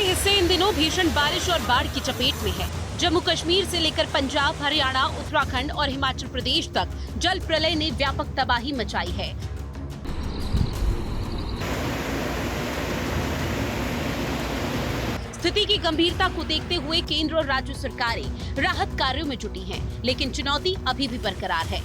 हिस्से इन दिनों भीषण बारिश और बाढ़ की चपेट में है। जम्मू कश्मीर से लेकर पंजाब, हरियाणा, उत्तराखंड और हिमाचल प्रदेश तक जल प्रलय ने व्यापक तबाही मचाई है। स्थिति की गंभीरता को देखते हुए केंद्र और राज्य सरकारें राहत कार्यों में जुटी हैं, लेकिन चुनौती अभी भी बरकरार है।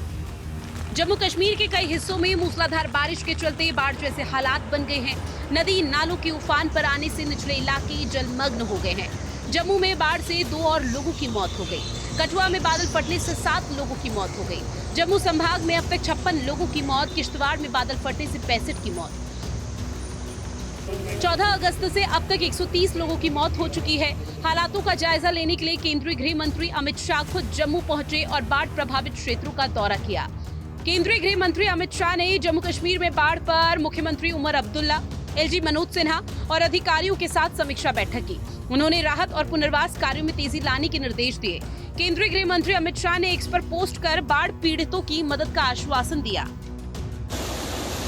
जम्मू कश्मीर के कई हिस्सों में मूसलाधार बारिश के चलते बाढ़ जैसे हालात बन गए हैं। नदी नालों के उफान पर आने से निचले इलाके जलमग्न हो गए हैं। जम्मू में बाढ़ से 2 और लोगों की मौत हो गई। कठुआ में बादल फटने से 7 लोगों की मौत हो गई। जम्मू संभाग में अब तक 56 लोगों की मौत, किश्तवाड़ में बादल फटने से 65 की मौत। 14 अगस्त से अब तक 130 लोगों की मौत हो चुकी है। हालातों का जायजा लेने के लिए केंद्रीय गृह मंत्री अमित शाह खुद जम्मू पहुंचे और बाढ़ प्रभावित क्षेत्रों का दौरा किया। केंद्रीय गृह मंत्री अमित शाह ने जम्मू कश्मीर में बाढ़ पर मुख्यमंत्री उमर अब्दुल्ला, एलजी मनोज सिन्हा और अधिकारियों के साथ समीक्षा बैठक की। उन्होंने राहत और पुनर्वास कार्यों में तेजी लाने के निर्देश दिए। केंद्रीय गृह मंत्री अमित शाह ने एक्स पर पोस्ट कर बाढ़ पीड़ितों की मदद का आश्वासन दिया।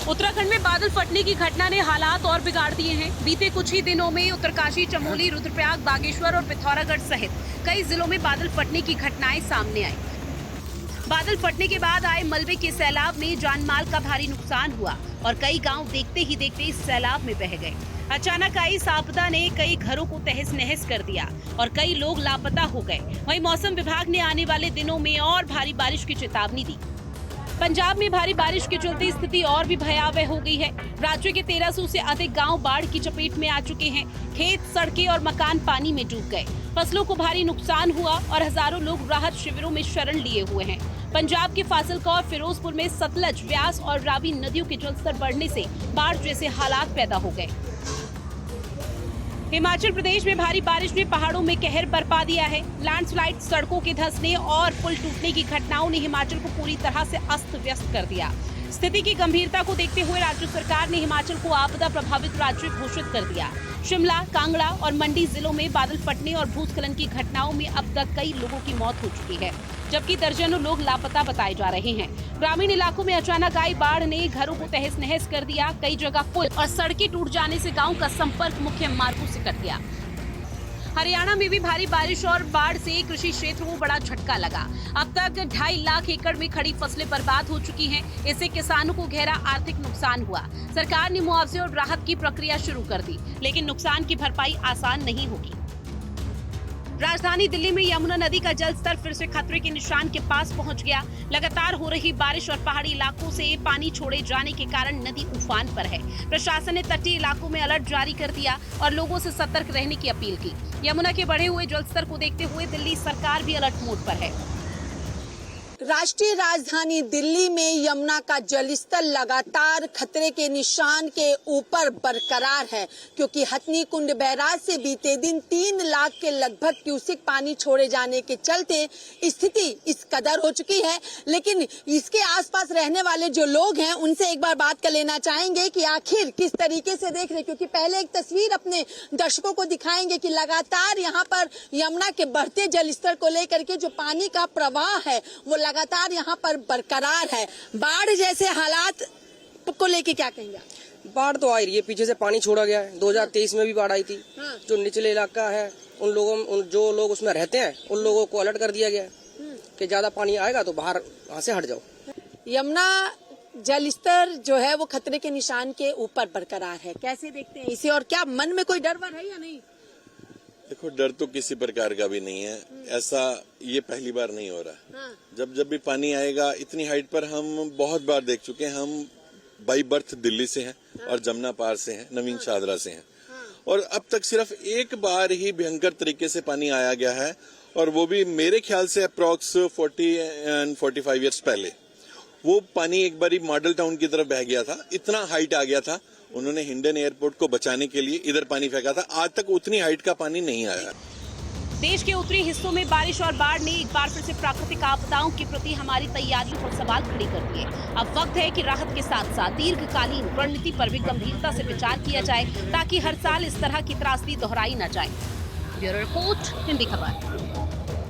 उत्तराखंड में बादल फटने की घटना ने हालात और बिगाड़ दिए हैं। बीते कुछ ही दिनों में उत्तरकाशी, चमोली, रुद्रप्रयाग, बागेश्वर और पिथौरागढ़ सहित कई जिलों में बादल फटने की घटनाएं सामने आई। बादल फटने के बाद आए मलबे के सैलाब में जान माल का भारी नुकसान हुआ और कई गांव देखते ही देखते इस सैलाब में बह गए। अचानक आई इस आपदा ने कई घरों को तहस नहस कर दिया और कई लोग लापता हो गए। वहीं मौसम विभाग ने आने वाले दिनों में और भारी बारिश की चेतावनी दी। पंजाब में भारी बारिश के चलते स्थिति और भी भयावह हो गई है। राज्य के 1300 से अधिक गांव बाढ़ की चपेट में आ चुके हैं। खेत, सड़कें और मकान पानी में डूब गए। फसलों को भारी नुकसान हुआ और हजारों लोग राहत शिविरों में शरण लिए हुए हैं। पंजाब के फाजिलका और फिरोजपुर में सतलज, व्यास और रावी नदियों के जलस्तर बढ़ने से बाढ़ जैसे हालात पैदा हो गए। हिमाचल प्रदेश में भारी बारिश ने पहाड़ों में कहर बरपा दिया है। लैंडस्लाइड, सड़कों के धंसने और पुल टूटने की घटनाओं ने हिमाचल को पूरी तरह से अस्त व्यस्त कर दिया। स्थिति की गंभीरता को देखते हुए राज्य सरकार ने हिमाचल को आपदा प्रभावित राज्य घोषित कर दिया। शिमला, कांगड़ा और मंडी जिलों में बादल फटने और भूस्खलन की घटनाओं में अब तक कई लोगों की मौत हो चुकी है, जबकि दर्जनों लोग लापता बताए जा रहे हैं। ग्रामीण इलाकों में अचानक आई बाढ़ ने घरों को तहस नहस कर दिया। कई जगह पुल और सड़कें टूट जाने से गांव का संपर्क मुख्य मार्गों से कट गया। हरियाणा में भी भारी बारिश और बाढ़ से कृषि क्षेत्र को बड़ा झटका लगा। अब तक 2.5 लाख एकड़ में खड़ी फसलें बर्बाद हो चुकी हैं। इससे किसानों को गहरा आर्थिक नुकसान हुआ। सरकार ने मुआवजे और राहत की प्रक्रिया शुरू कर दी, लेकिन नुकसान की भरपाई आसान नहीं होगी। राजधानी दिल्ली में यमुना नदी का जलस्तर फिर से खतरे के निशान के पास पहुंच गया। लगातार हो रही बारिश और पहाड़ी इलाकों से पानी छोड़े जाने के कारण नदी उफान पर है। प्रशासन ने तटीय इलाकों में अलर्ट जारी कर दिया और लोगों से सतर्क रहने की अपील की। यमुना के बढ़े हुए जलस्तर को देखते हुए दिल्ली सरकार भी अलर्ट मोड पर है। राष्ट्रीय राजधानी दिल्ली में यमुना का जलस्तर लगातार खतरे के निशान के ऊपर बरकरार है, क्योंकि हथनी कुंड बैराज से बीते दिन 3 लाख के लगभग क्यूसेक पानी छोड़े जाने के चलते स्थिति इस कदर हो चुकी है। लेकिन इसके आसपास रहने वाले जो लोग हैं उनसे एक बार बात कर लेना चाहेंगे कि आखिर किस तरीके से देख रहे, क्योंकि पहले एक तस्वीर अपने दर्शकों को दिखाएंगे कि लगातार यहाँ पर यमुना के बढ़ते जलस्तर को लेकर के जो पानी का प्रवाह है वो लगातार यहाँ पर बरकरार है। बाढ़ जैसे हालात को लेके क्या कहेंगे? बाढ़ तो आ रही है, पीछे से पानी छोड़ा गया है। 2023 में भी बाढ़ आई थी। जो निचले इलाका है जो लोग उसमें रहते हैं उन लोगों को अलर्ट कर दिया गया है कि ज्यादा पानी आएगा तो बाहर वहाँ से हट जाओ। यमुना जलस्तर जो है वो खतरे के निशान के ऊपर बरकरार है, कैसे देखते हैं इसे और क्या मन में कोई डर है या नहीं? देखो, डर तो किसी प्रकार का भी नहीं है। ऐसा ये पहली बार नहीं हो रहा। जब भी पानी आएगा इतनी हाइट पर हम बहुत बार देख चुके हैं। हम बाई बर्थ दिल्ली से हैं और जमुना पार से हैं, नवीन शाहदरा से हैं, और अब तक सिर्फ एक बार ही भयंकर तरीके से पानी आया गया है, और वो भी मेरे ख्याल से अप्रॉक्स 40 and 45 ईयर्स पहले। वो पानी एक बारी मॉडल टाउन की तरफ बह गया था, इतना हाइट आ गया था। उन्होंने हिंडन एयरपोर्ट को बचाने के लिए इधर पानी फेंका था। आज तक उतनी हाइट का पानी नहीं आया। देश के उत्तरी हिस्सों में बारिश और बाढ़ ने एक बार फिर से प्राकृतिक आपदाओं के प्रति हमारी तैयारियों पर सवाल खड़े कर दिए। अब वक्त है कि राहत के साथ साथ दीर्घकालीन रणनीति पर भी गंभीरता से विचार किया जाए, ताकि हर साल इस तरह की त्रासदी दोहराई न जाए। ब्यूरो रिपोर्ट, हिंदी खबर।